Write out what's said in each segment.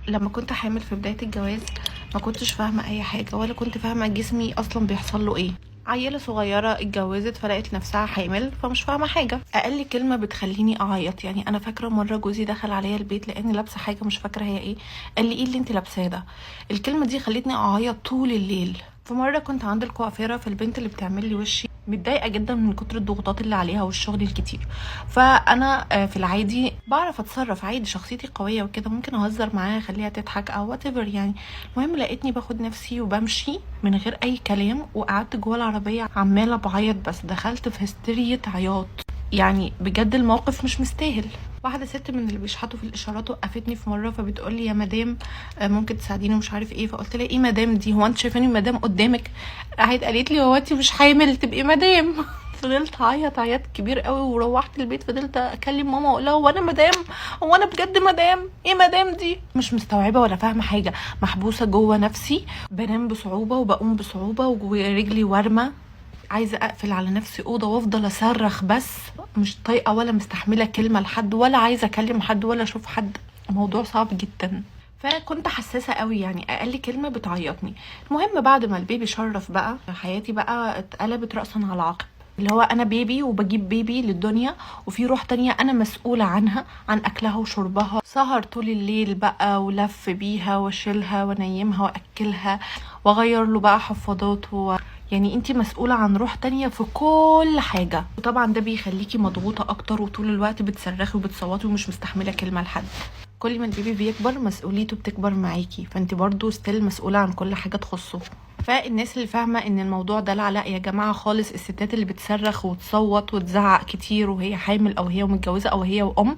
لما كنت حامل في بداية الجواز ما كنتش فاهمة اي حاجة، ولا كنت فاهمة جسمي اصلا بيحصل له ايه. عيلة صغيرة اتجوزت فلقيت نفسها حامل، فمش فاهمة حاجة. اقل كلمة بتخليني اعيط. يعني انا فاكرة مرة جوزي دخل عليا البيت لاني لابسة حاجة مش فاكرة هي ايه، قال لي ايه اللي انت لابساه ده؟ الكلمة دي خلتني اعيط طول الليل. في مرة كنت عند الكوافيرة، في البنت اللي بتعمل لي وشي متضايقه جدا من كتر الضغوطات اللي عليها والشغل الكتير. فانا في العادي بعرف اتصرف عادي، شخصيتي قويه وكده، ممكن اهزر معاها اخليها تضحك او وات ايفر يعني. المهم لقيتني باخد نفسي وبمشي من غير اي كلام، وقعدت جوه العربيه عماله بعيط، بس دخلت في هستيرية عياط. يعني بجد الموقف مش مستاهل. واحده ست من اللي بيشحتوا في الاشارات وقفتني في مره، فبتقول لي يا مدام ممكن تساعديني ومش عارف ايه. فقلت لها ايه مدام دي؟ هو انت شايفاني مدام قدامك؟ راحت قالت لي هو انت مش حامل تبقي مدام؟ فضلت اعيط عيط كبير قوي، وروحت البيت فضلت اكلم ماما واقول لها هو انا مدام؟ هو انا بجد مدام؟ ايه مدام دي؟ مش مستوعبه ولا فاهمه حاجه، محبوسه جوه نفسي، بنام بصعوبه وبقوم بصعوبه ورجلي وارمه، عايزه اقفل على نفسي اوضه وافضل اصرخ، بس مش طايقه ولا مستحمله كلمه لحد، ولا عايزه اكلم حد ولا اشوف حد. الموضوع صعب جدا. فكنت حساسه قوي، يعني اقل كلمه بتعيطني. المهم بعد ما البيبي شرف بقى، حياتي بقى اتقلبت راسا على عقب. اللي هو انا بيبي وبجيب بيبي للدنيا، وفي روح تانية انا مسؤولة عنها، عن اكلها وشربها، سهر طول الليل بقى ولف بيها واشيلها وانيمها واكلها واغير له بقى حفاضات يعني انتي مسؤولة عن روح تانية في كل حاجة. وطبعا ده بيخليكي مضغوطة اكتر، وطول الوقت بتصرخي وبتصوتي ومش مستحملة كلمة لحد. كل ما البيبي بيكبر مسؤوليته بتكبر معاكي، فانت برضو ستيل مسؤولة عن كل حاجة تخصه. فالناس اللي فاهمة ان الموضوع ده لا يا جماعة خالص، الستات اللي بتصرخ وتصوت وتزعق كتير وهي حامل او هي متجوزة او هي وام،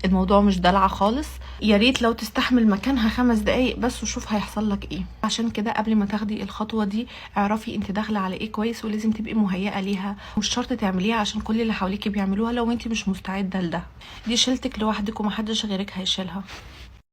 الموضوع مش دلع خالص. يا ريت لو تستحمل مكانها 5 دقايق بس وشوف هيحصل لك ايه. عشان كده قبل ما تاخدي الخطوة دي اعرفي انت داخلة على ايه كويس، ولازم تبقي مهيئة ليها. مش شرط تعمليها عشان كل اللي حواليكي بيعملوها لو انت مش مستعدة لده. دي شيلتك لوحدك ومحدش غيرك هيشيلها.